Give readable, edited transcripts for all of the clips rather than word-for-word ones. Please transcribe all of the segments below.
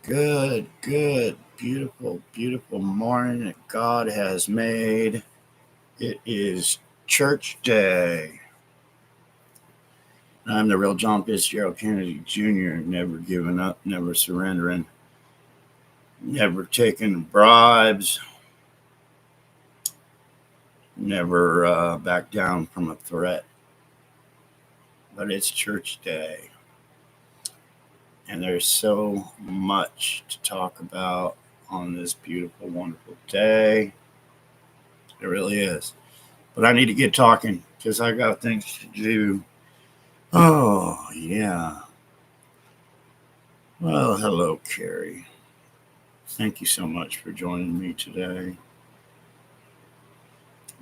Good, beautiful, beautiful morning that God has made. It is church day. I'm the real John Fitzgerald Kennedy Jr., never giving up, never surrendering, never taking bribes, never back down from a threat. But it's church day, and there's so much to talk about on this beautiful, wonderful day. It really is. But I need to get talking because I got things to do. Oh, yeah. Well, hello, Carrie. Thank you so much for joining me today.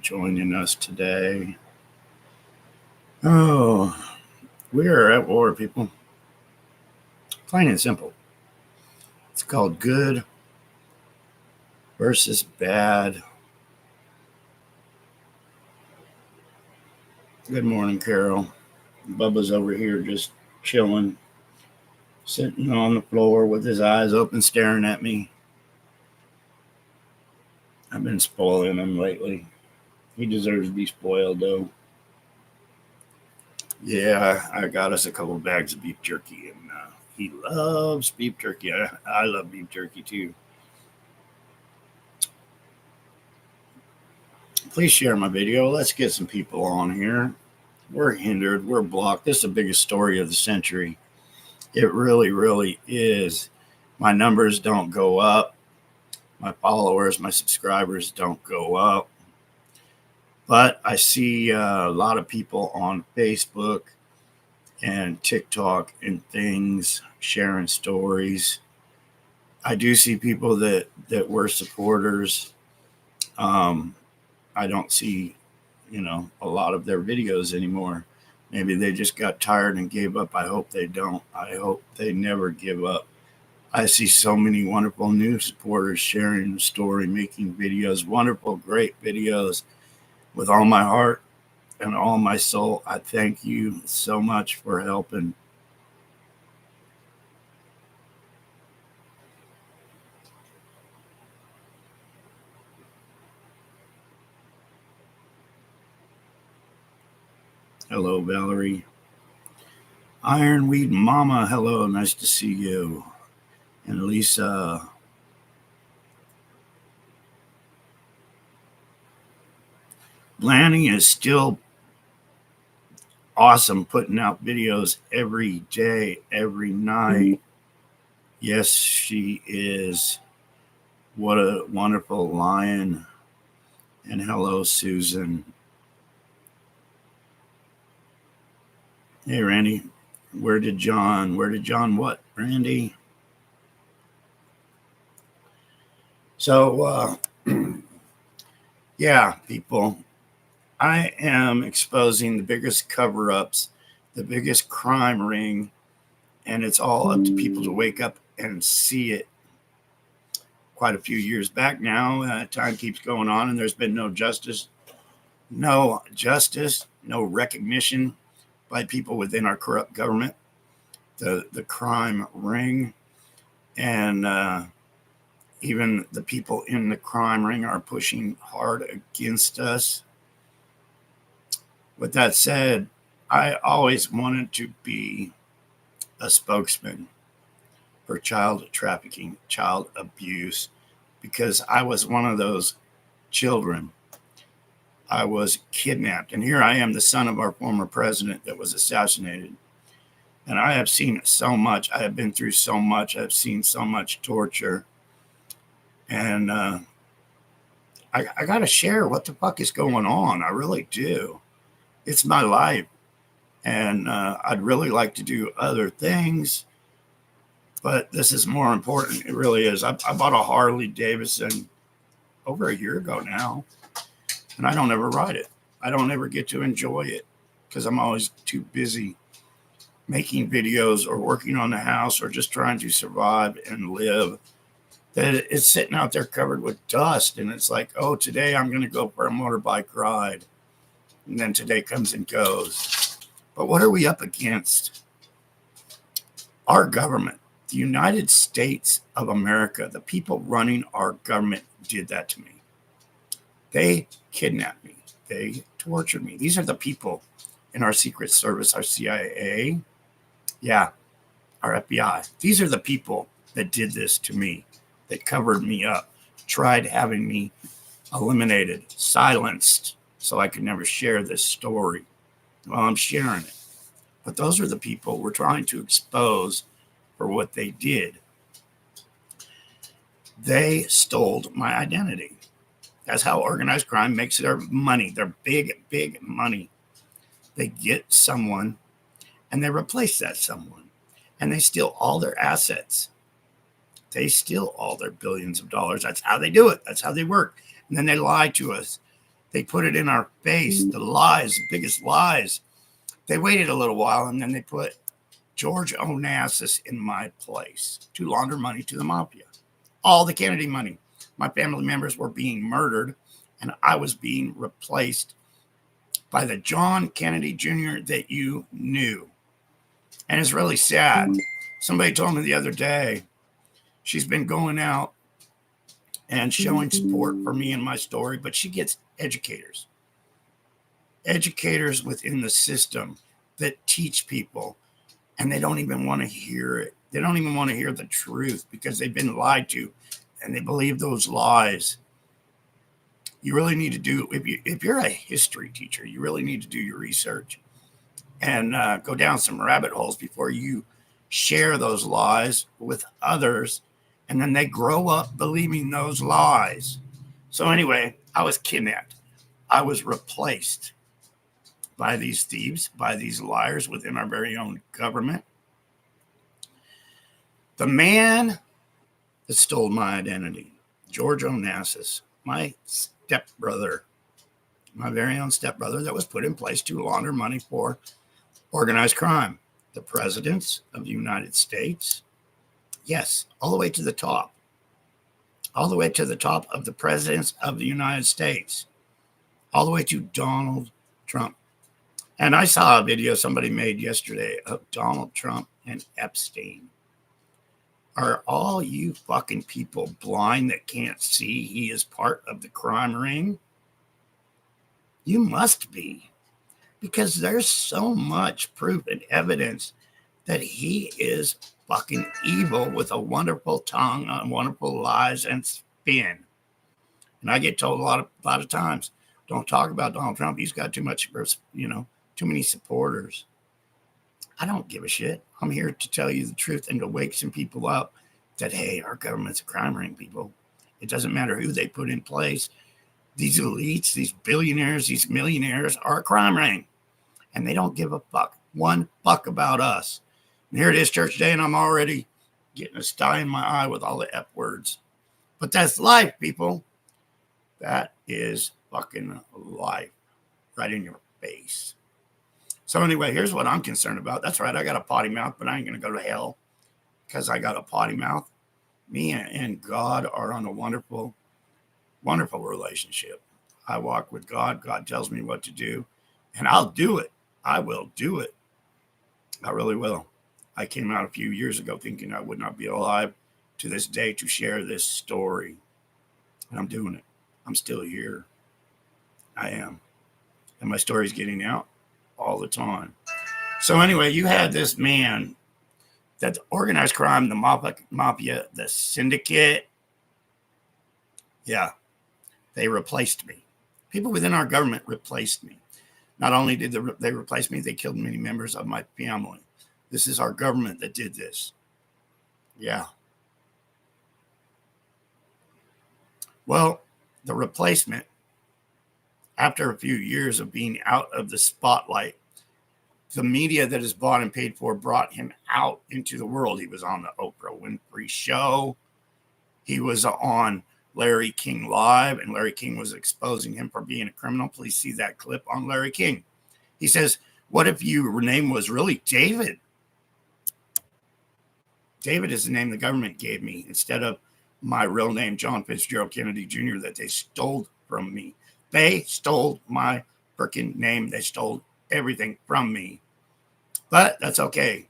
Joining us today. Oh, we are at war, people. Plain and simple. It's called good versus bad. Good morning, Carol. Bubba's over here just chilling, sitting on the floor with his eyes open, staring at me. I've been spoiling him lately. He deserves to be spoiled, though. Yeah, I got us a couple of bags of beef jerky, and he loves beef jerky. I love beef jerky too. Please share my video. Let's get some people on here. We're hindered. We're blocked. This is the biggest story of the century. It really, really is. My numbers don't go up. My followers, my subscribers don't go up. But I see a lot of people on Facebook and TikTok and things sharing stories. I do see people that were supporters. I don't see, a lot of their videos anymore. Maybe they just got tired and gave up. I hope they don't. I hope they never give up. I see so many wonderful new supporters sharing the story, making videos, wonderful, great videos. With all my heart and all my soul, I thank you so much for helping. Hello, Valerie. Ironweed Mama, hello, nice to see you. And Lisa. Lanny is still awesome, putting out videos every day, every night. Yes, she is. What a wonderful lion. And hello, Susan. Hey, Randy. Where did John what, Randy? So, yeah, people, I am exposing the biggest cover ups, the biggest crime ring, and it's all up to people to wake up and see it. Quite a few years back now, time keeps going on, and there's been no justice, no recognition by people within our corrupt government, the crime ring, and even the people in the crime ring are pushing hard against us. With that said, I always wanted to be a spokesman for child trafficking, child abuse, because I was one of those children. I was kidnapped, and here I am, the son of our former president that was assassinated. And I have seen so much. I have been through so much. I've seen so much torture. And I got to share what the fuck is going on. I really do. It's my life. And I'd really like to do other things. But this is more important. It really is. I bought a Harley Davidson over a year ago now. And I don't ever ride it. I don't ever get to enjoy it because I'm always too busy making videos or working on the house or just trying to survive and live. That it's sitting out there covered with dust. And it's like, oh, today I'm going to go for a motorbike ride. And then today comes and goes. But what are we up against? Our government. The United States of America, the people running our government, did that to me. They kidnapped me. They tortured me. These are the people in our Secret Service, our CIA, yeah, our FBI. These are the people that did this to me, that covered me up, tried having me eliminated, silenced, so I could never share this story. Well, I'm sharing it. But those are the people we're trying to expose for what they did. They stole my identity. That's how organized crime makes their money, their big, big money. They get someone and they replace that someone, and they steal all their assets. They steal all their billions of dollars. That's how they do it. That's how they work. And then they lie to us. They put it in our face, the lies, the biggest lies. They waited a little while, and then they put George Onassis in my place to launder money to the mafia. All the Kennedy money. My family members were being murdered, and I was being replaced by the John Kennedy Jr. that you knew. And it's really sad. Somebody told me the other day, she's been going out and showing support for me and my story, but she gets educators within the system that teach people, and they don't even want to hear it. They don't even want to hear the truth because they've been lied to, and they believe those lies. You really need to do, if you're a history teacher, you really need to do your research and go down some rabbit holes before you share those lies with others, and then they grow up believing those lies. So anyway, I was kidnapped. I was replaced by these thieves, by these liars within our very own government. The man that stole my identity, George Onassis, my stepbrother, my very own stepbrother, that was put in place to launder money for organized crime. The presidents of the United States, yes, all the way to the top. All the way to the top of the presidents of the United States. All the way to Donald Trump. And I saw a video somebody made yesterday of Donald Trump and Epstein. Are all you fucking people blind that can't see he is part of the crime ring? You must be. Because there's so much proof and evidence that he is fucking evil with a wonderful tongue and wonderful lies and spin. And I get told a lot of times, don't talk about Donald Trump. He's got too much, too many supporters. I don't give a shit. I'm here to tell you the truth and to wake some people up that, hey, our government's a crime ring, people. It doesn't matter who they put in place. These elites, these billionaires, these millionaires are a crime ring. And they don't give a fuck. One fuck about us. And here it is, church day, and I'm already getting a sty in my eye with all the F words. But that's life, people. That is fucking life. Right in your face. So anyway, here's what I'm concerned about. That's right, I got a potty mouth, but I ain't going to go to hell because I got a potty mouth. Me and God are on a wonderful, wonderful relationship. I walk with God. God tells me what to do, and I'll do it. I will do it. I really will. I came out a few years ago thinking I would not be alive to this day to share this story, and I'm doing it. I'm still here. I am. And my story's getting out all the time. So anyway, you had this man, that organized crime, the mafia, the syndicate. Yeah, they replaced me. People within our government replaced me. Not only did they replace me, they killed many members of my family. This is our government that did this. Yeah. Well, the replacement, after a few years of being out of the spotlight, the media that is bought and paid for brought him out into the world. He was on the Oprah Winfrey Show. He was on Larry King Live, and Larry King was exposing him for being a criminal. Please see that clip on Larry King. He says, what if your name was really David? David is the name the government gave me instead of my real name, John Fitzgerald Kennedy Jr., that they stole from me. They stole my freaking name. They stole everything from me. But that's okay.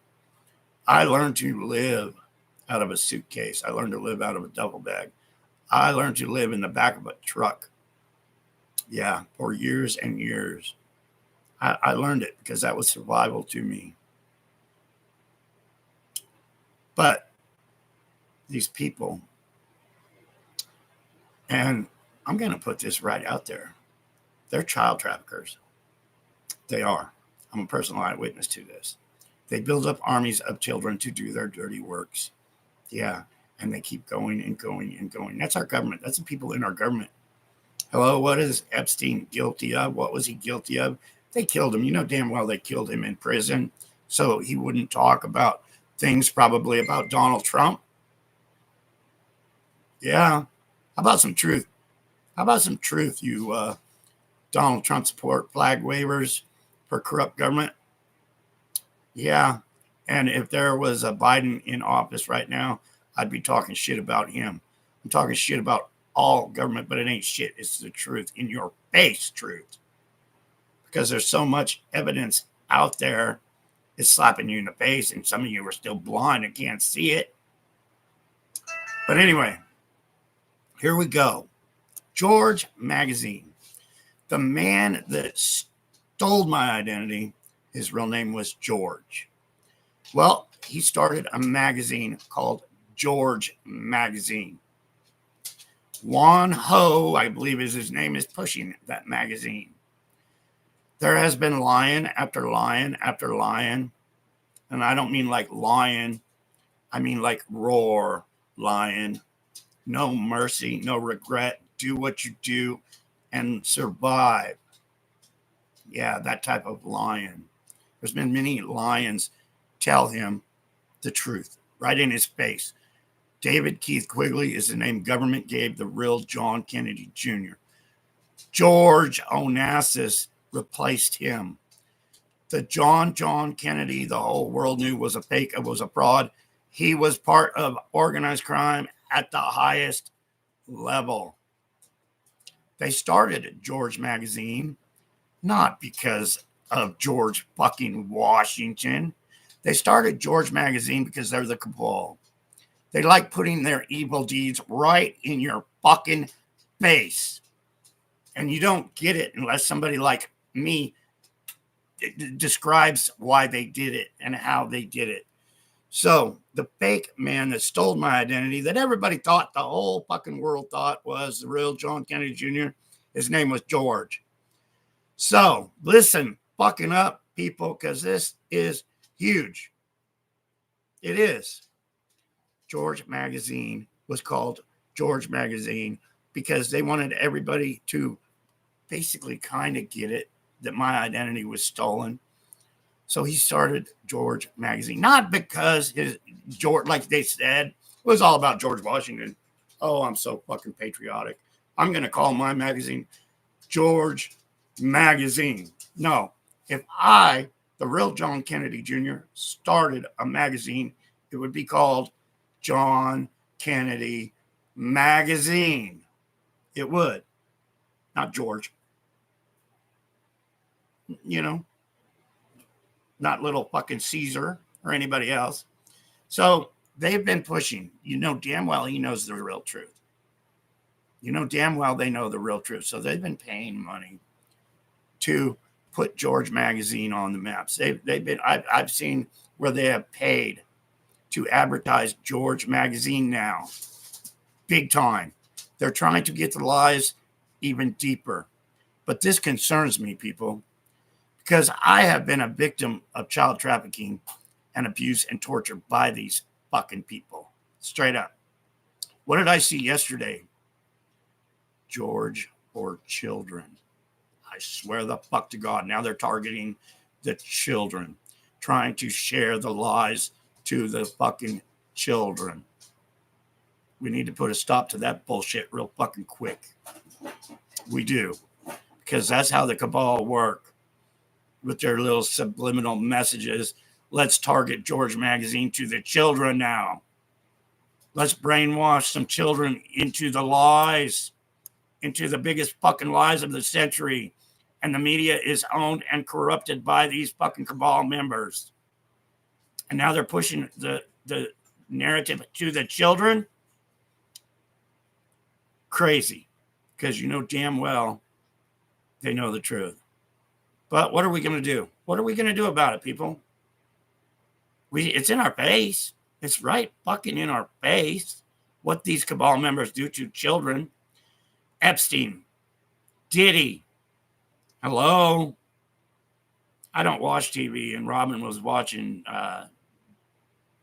I learned to live out of a suitcase. I learned to live out of a duffel bag. I learned to live in the back of a truck. Yeah, for years and years. I learned it because that was survival to me. But these people, and I'm going to put this right out there, they're child traffickers. They are. I'm a personal eyewitness to this. They build up armies of children to do their dirty works. Yeah, and they keep going and going and going. That's our government. That's the people in our government. Hello, what is Epstein guilty of? What was he guilty of? They killed him. You know damn well they killed him in prison so he wouldn't talk about things probably about Donald Trump. Yeah. How about some truth? How about some truth, you Donald Trump support flag wavers for corrupt government? Yeah. And if there was a Biden in office right now, I'd be talking shit about him. I'm talking shit about all government, but it ain't shit. It's the truth, in your face truth. Because there's so much evidence out there, it's slapping you in the face, and some of you are still blind and can't see it. But anyway, here we go. George Magazine. The man that stole my identity, his real name was George. Well, he started a magazine called George Magazine. Juan Ho, I believe is his name, is pushing that magazine. There has been lion after lion after lion. And I don't mean like lion. I mean like roar lion. No mercy, no regret. Do what you do and survive. Yeah, that type of lion. There's been many lions tell him the truth right in his face. David Keith Quigley is the name government gave the real John Kennedy Jr. George Onassis replaced him. The John Kennedy the whole world knew was a fake, it was a fraud. He was part of organized crime at the highest level. They started George Magazine not because of George fucking Washington. They started George Magazine because they're the cabal. They like putting their evil deeds right in your fucking face. And you don't get it unless somebody like me describes why they did it and how they did it. So the fake man that stole my identity, that everybody thought, the whole fucking world thought was the real John Kennedy Jr., his name was George. So listen, fucking up, people, because this is huge. It is. George Magazine was called George Magazine because they wanted everybody to basically kind of get it, that my identity was stolen. So he started George Magazine, not because George, like they said, it was all about George Washington. Oh, I'm so fucking patriotic. I'm going to call my magazine George Magazine. No, if I, the real John Kennedy Jr., started a magazine, it would be called John Kennedy Magazine. It would. Not George. You know, not little fucking Caesar or anybody else. So they've been pushing. You know damn well he knows the real truth. You know damn well they know the real truth. So they've been paying money to put George Magazine on the maps. They've been. I've seen where they have paid to advertise George Magazine now. Big time. They're trying to get the lies even deeper. But this concerns me, people, because I have been a victim of child trafficking and abuse and torture by these fucking people. Straight up. What did I see yesterday? George for children. I swear the fuck to God. Now they're targeting the children, trying to share the lies to the fucking children. We need to put a stop to that bullshit real fucking quick. We do. Because that's how the cabal work with their little subliminal messages. Let's target George Magazine to the children now. Let's brainwash some children into the lies, into the biggest fucking lies of the century. And the media is owned and corrupted by these fucking cabal members. And now they're pushing the narrative to the children, crazy. Because you know damn well they know the truth. But what are we going to do? What are we going to do about it, people? It's in our face. It's right fucking in our face what these cabal members do to children. Epstein, Diddy, hello. I don't watch TV, and Robin was watching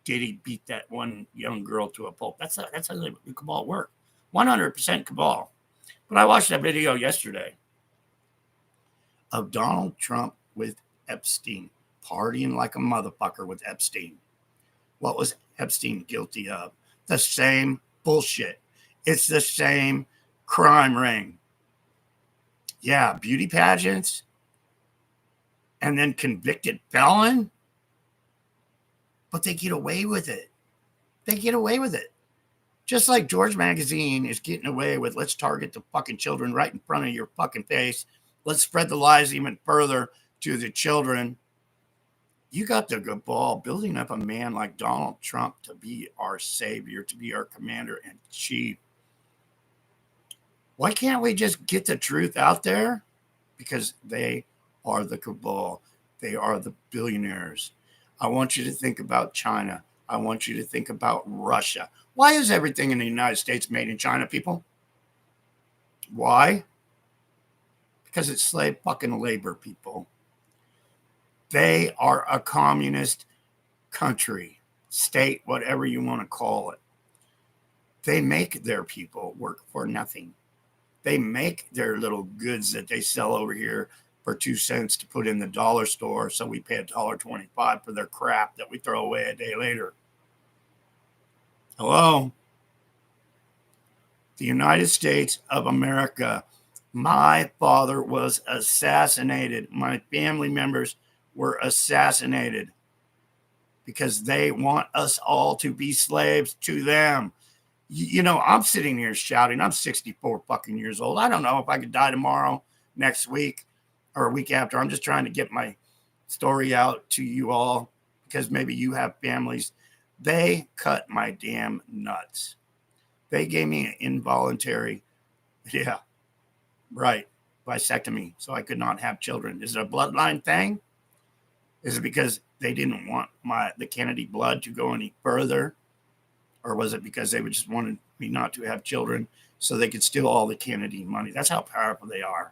Diddy beat that one young girl to a pulp. That's how the cabal work. 100% cabal. But I watched that video yesterday of Donald Trump with Epstein, partying like a motherfucker with Epstein. What was Epstein guilty of? The same bullshit. It's the same crime ring. Yeah, beauty pageants, and then convicted felon. But they get away with it. They get away with it. Just like George Magazine is getting away with, let's target the fucking children right in front of your fucking face. Let's spread the lies even further to the children. You got the good ball building up a man like Donald Trump to be our savior, to be our commander in chief. Why can't we just get the truth out there? Because they are the cabal. They are the billionaires. I want you to think about China. I want you to think about Russia. Why is everything in the United States made in China, people? Why? Because it's slave fucking labor, people. They are a communist country, state, whatever you want to call it. They make their people work for nothing. They make their little goods that they sell over here for 2 cents to put in the dollar store, so we pay $1.25 for their crap that we throw away a day later. Hello? The United States of America. My father was assassinated. My family members were assassinated because they want us all to be slaves to them. You know, I'm sitting here shouting. I'm 64 fucking years old. I don't know if I could die tomorrow, next week, or a week after. I'm just trying to get my story out to you all because maybe you have families. They cut my damn nuts. They gave me an involuntary, yeah, right, vasectomy, so I could not have children. Is it a bloodline thing? Is it because they didn't want the Kennedy blood to go any further? Or was it because they just wanted me not to have children so they could steal all the Kennedy money? That's how powerful they are.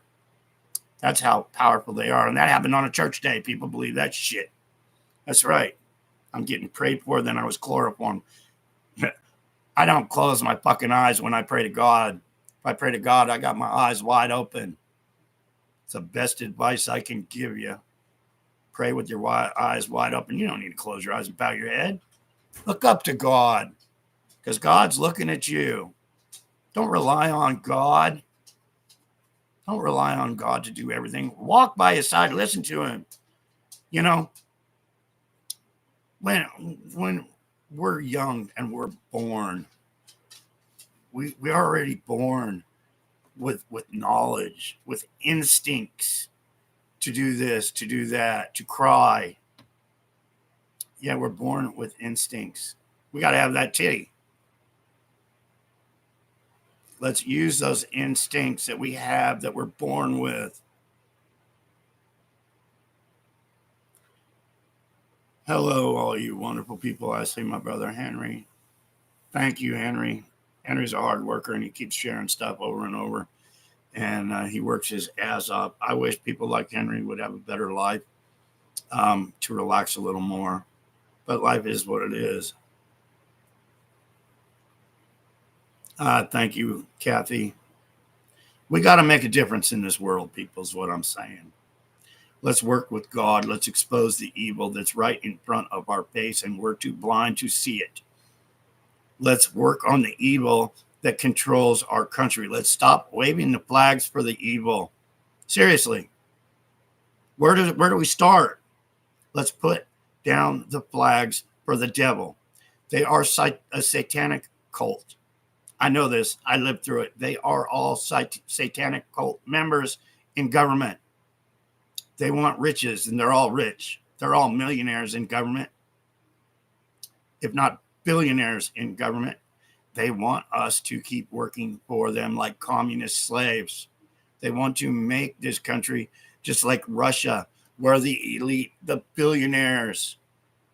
That's how powerful they are. And that happened on a church day. People believe that shit. That's right. I'm getting prayed for, then I was chloroformed. I don't close my fucking eyes when I pray to God. If I pray to God, I got my eyes wide open. It's the best advice I can give you. Pray with your eyes wide open. You don't need to close your eyes and bow your head. Look up to God, because God's looking at you. Don't rely on God. Don't rely on God to do everything. Walk by his side. Listen to him. You know, when we're young and we're born, we're already born with knowledge, with instincts to do this, to do that, to cry. Yeah, we're born with instincts. We got to have that titty. Let's use those instincts that we have, that we're born with. Hello, all you wonderful people. I see my brother Henry. Thank you, Henry. Henry's a hard worker, and he keeps sharing stuff over and over. And he works his ass off. I wish people like Henry would have a better life, to relax a little more. But life is what it is. Thank you, Kathy. We got to make a difference in this world, people, is what I'm saying. Let's work with God. Let's expose the evil that's right in front of our face, and we're too blind to see it. Let's work on the evil that controls our country. Let's stop waving the flags for the evil. Seriously. Where do we start? Let's put down the flags for the devil. They are a satanic cult. I know this. I lived through it. They are all satanic cult members in government. They want riches, and they're all rich. They're all millionaires in government, if not billionaires in government. They want us to keep working for them like communist slaves. They want to make this country just like Russia, where the elite, the billionaires,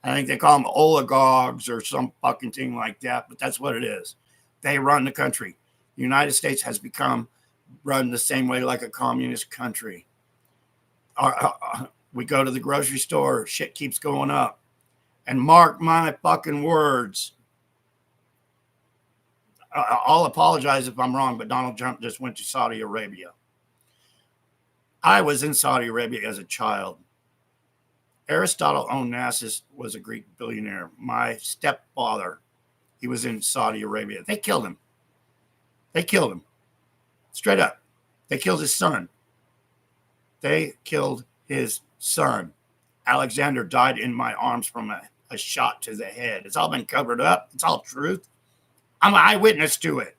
I think they call them oligarchs or some fucking thing like that, but that's what it is. They run the country. The United States has become run the same way like a communist country. We go to the grocery store, shit keeps going up. And mark my fucking words, I'll apologize if I'm wrong, but Donald Trump just went to Saudi Arabia. I was in Saudi Arabia as a child. Aristotle Onassis was a Greek billionaire. My stepfather, he was in Saudi Arabia. They killed him. They killed him. Straight up. They killed his son. They killed his son. Alexander died in my arms from a shot to the head. It's all been covered up. It's all truth. I'm an eyewitness to it.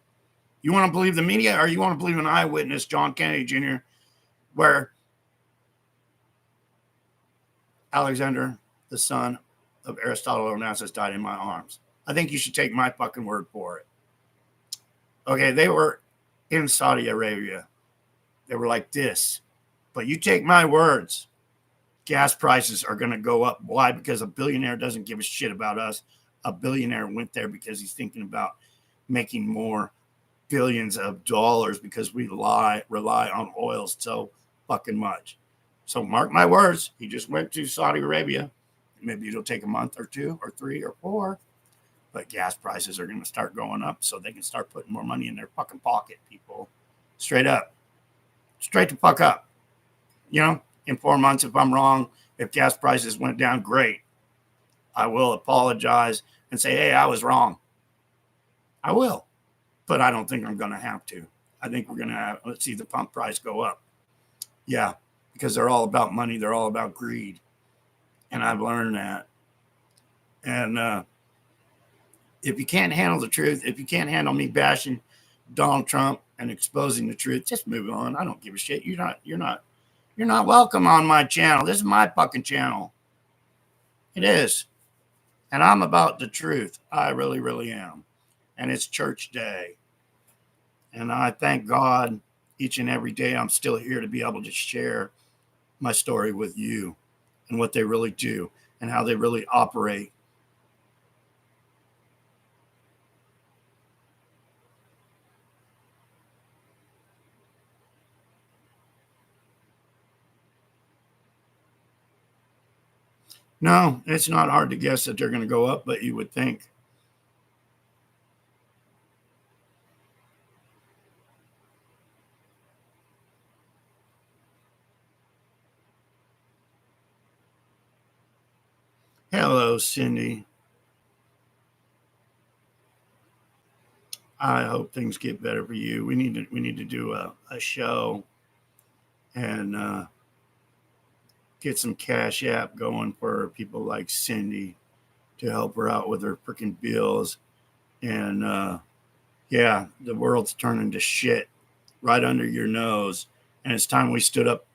You want to believe the media or you want to believe an eyewitness, John Kennedy Jr., where Alexander, the son of Aristotle Onassis, died in my arms? I think you should take my fucking word for it. Okay, they were in Saudi Arabia. They were like this. But you take my words, gas prices are going to go up. Why? Because a billionaire doesn't give a shit about us. A billionaire went there because he's thinking about making more billions of dollars because we rely on oil so fucking much. So mark my words, he just went to Saudi Arabia. Maybe it'll take a month or 2 or 3 or 4, but gas prices are going to start going up so they can start putting more money in their fucking pocket, people. Straight up. Straight the fuck up. You know, in 4 months, if I'm wrong, if gas prices went down, great. I will apologize and say, hey, I was wrong. I will. But I don't think I'm going to have to. I think we're going to let's see the pump price go up. Yeah, because they're all about money. They're all about greed. And I've learned that. And if you can't handle the truth, if you can't handle me bashing Donald Trump and exposing the truth, just move on. I don't give a shit. You're not welcome on my channel. This is my fucking channel. It is. And I'm about the truth. I really, really am. And it's church day. And I thank God each and every day I'm still here to be able to share my story with you and what they really do and how they really operate. No, it's not hard to guess that they're going to go up, but you would think. Hello, Cindy. I hope things get better for you. We need to do a show and get some Cash App going for people like Cindy to help her out with her freaking bills. And yeah, the world's turning to shit right under your nose. And it's time we stood up.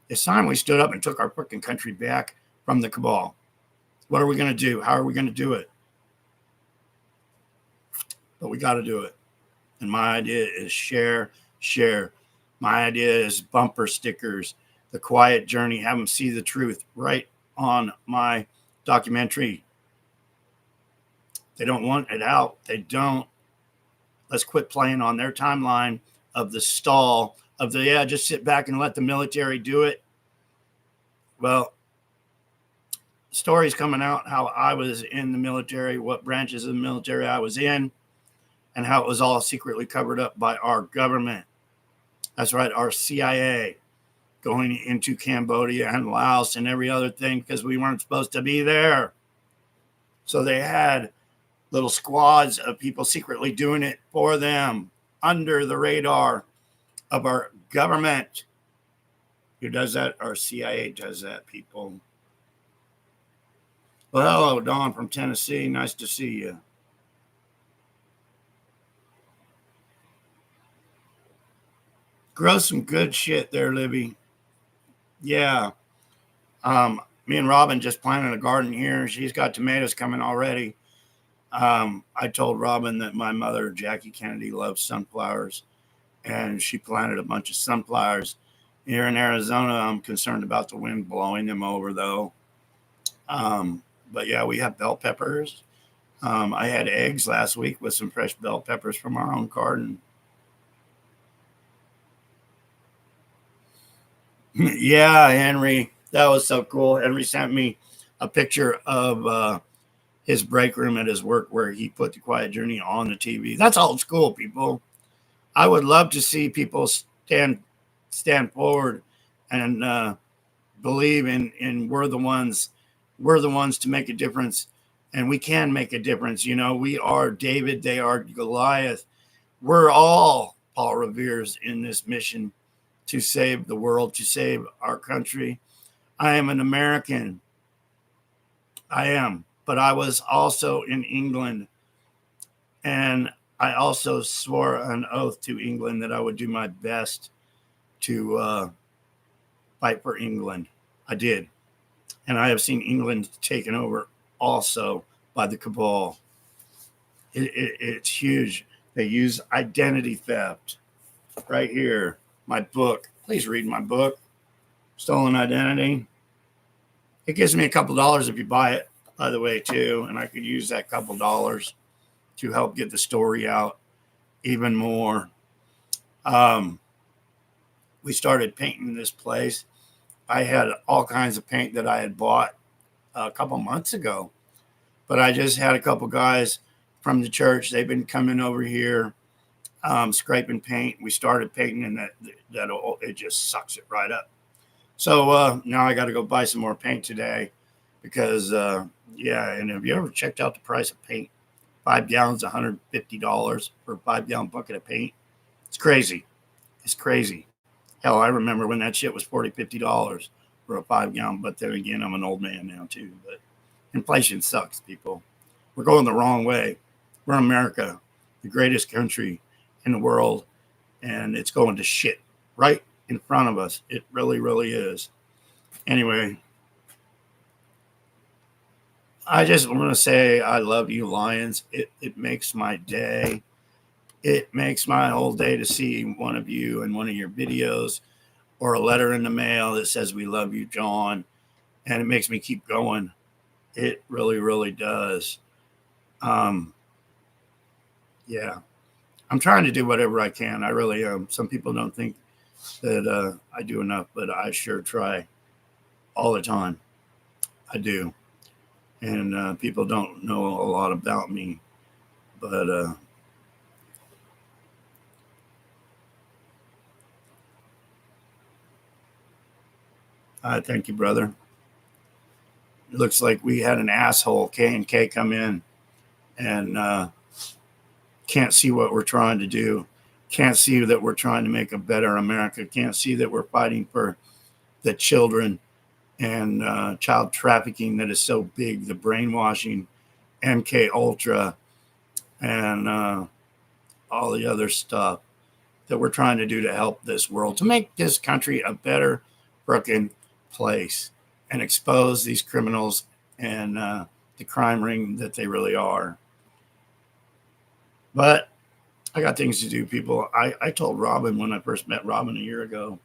It's time we stood up and took our freaking country back from the cabal. What are we going to do? How are we going to do it? But we got to do it. And my idea is share. My idea is bumper stickers, The Quiet Journey, have them see the truth right on my documentary. They don't want it out. They don't. Let's quit playing on their timeline of the stall, of the, yeah, just sit back and let the military do it. Well, stories coming out how I was in the military, what branches of the military I was in, and how it was all secretly covered up by our government. That's right, our CIA going into Cambodia and Laos and every other thing because we weren't supposed to be there. So they had little squads of people secretly doing it for them under the radar of our government. Who does that? Our CIA does that, people. Well, hello, Dawn from Tennessee. Nice to see you. Grow some good shit there, Libby. Yeah. Me and Robin just planted a garden here. She's got tomatoes coming already. I told Robin that my mother, Jackie Kennedy, loves sunflowers, and she planted a bunch of sunflowers. Here in Arizona, I'm concerned about the wind blowing them over, though. But yeah, we have bell peppers. I had eggs last week with some fresh bell peppers from our own garden. Yeah, Henry, that was so cool. Henry sent me a picture of his break room at his work where he put the Quiet Journey on the TV. That's old school, people. I would love to see people stand forward and believe in we're the ones to make a difference, and we can make a difference. You know, we are David, they are Goliath. We're all Paul Revere's in this mission to save the world, to save our country. I am an American. I am, but I was also in England, and I also swore an oath to England that I would do my best to fight for England. I did. And I have seen England taken over also by the cabal. It's huge. They use identity theft right here. My book. Please read my book, Stolen Identity. It gives me a couple dollars if you buy it, by the way, too. And I could use that couple dollars to help get the story out even more. Um, we started painting this place. I had all kinds of paint that I had bought a couple months ago, but I just had a couple guys from the church. They've been coming over here, scraping paint. We started painting, and that it just sucks it right up. So now I got to go buy some more paint today because yeah. And have you ever checked out the price of paint? 5 gallons, $150 for a 5 gallon bucket of paint. It's crazy. It's crazy. Hell, I remember when that shit was $40, $50 for a 5 gallon. But then again, I'm an old man now too. But inflation sucks, people. We're going the wrong way. We're America, the greatest country in the world, and it's going to shit right in front of us. It really, really is. Anyway, I just want to say I love you, Lions. It makes my day. It makes my whole day to see one of you in one of your videos or a letter in the mail that says we love you, John. And it makes me keep going. It really, really does. Um, yeah. I'm trying to do whatever I can. I really am. Some people don't think that I do enough, but I sure try all the time. I do. And people don't know a lot about me, but I thank you, brother. It looks like we had an asshole K and K come in and can't see what we're trying to do. Can't see that we're trying to make a better America. Can't see that we're fighting for the children and child trafficking that is so big, the brainwashing, MK Ultra, and all the other stuff that we're trying to do to help this world, to make this country a better frickin' place and expose these criminals and the crime ring that they really are. But I got things to do, people. I told Robin when I first met Robin a year ago,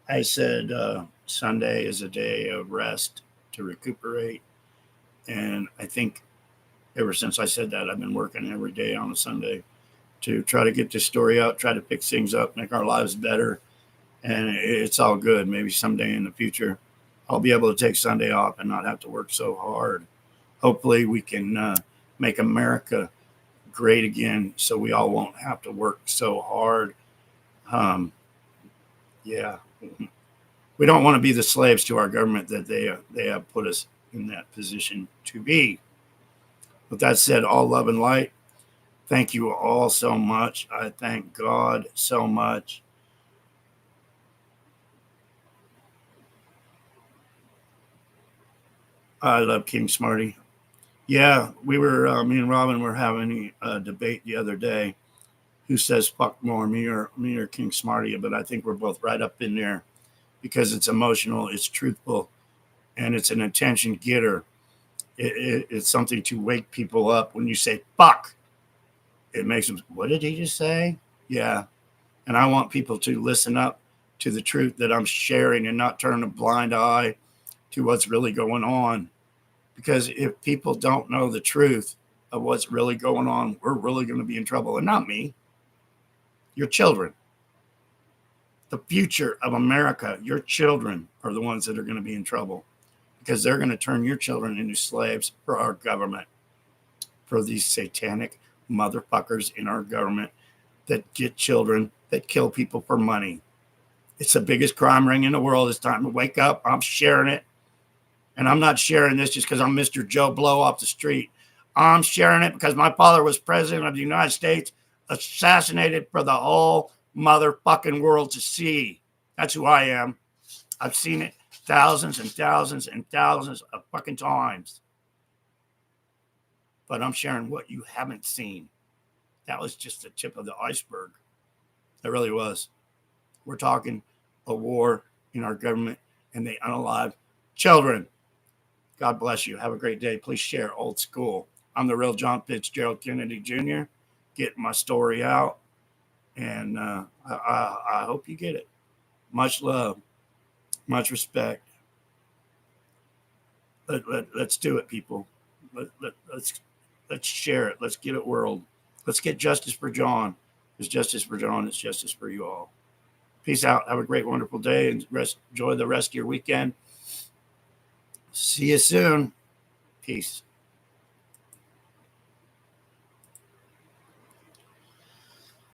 I said Sunday is a day of rest to recuperate. And I think ever since I said that, I've been working every day on a Sunday to try to get this story out, try to fix things up, make our lives better. And it's all good. Maybe someday in the future, I'll be able to take Sunday off and not have to work so hard. Hopefully, we can make America great again so we all won't have to work so hard. Um, yeah. We don't want to be the slaves to our government that they have put us in that position to be. With that said, all love and light. Thank you all so much. I thank God so much. I love King Smarty. Yeah, we were, me and Robin were having a debate the other day. Who says fuck more, me or King Smarty? But I think we're both right up in there because it's emotional, it's truthful, and it's an attention getter. It's something to wake people up. When you say fuck, it makes them, what did he just say? Yeah. And I want people to listen up to the truth that I'm sharing and not turn a blind eye to what's really going on. Because if people don't know the truth of what's really going on, we're really going to be in trouble. And not me, your children. The future of America, your children are the ones that are going to be in trouble because they're going to turn your children into slaves for our government, for these satanic motherfuckers in our government that get children, that kill people for money. It's the biggest crime ring in the world. It's time to wake up. I'm sharing it. And I'm not sharing this just because I'm Mr. Joe Blow off the street. I'm sharing it because my father was president of the United States, assassinated for the whole motherfucking world to see. That's who I am. I've seen it thousands and thousands and thousands of fucking times. But I'm sharing what you haven't seen. That was just the tip of the iceberg. It really was. We're talking a war in our government and they unalive children. God bless you. Have a great day. Please share Old School. I'm the real John Fitzgerald Kennedy Jr. Getting my story out. And I hope you get it. Much love. Much respect. Let's do it, people. Let's share it. Let's get it world. Let's get justice for John. There's justice for John. It's justice for you all. Peace out. Have a great, wonderful day and enjoy the rest of your weekend. See you soon. Peace.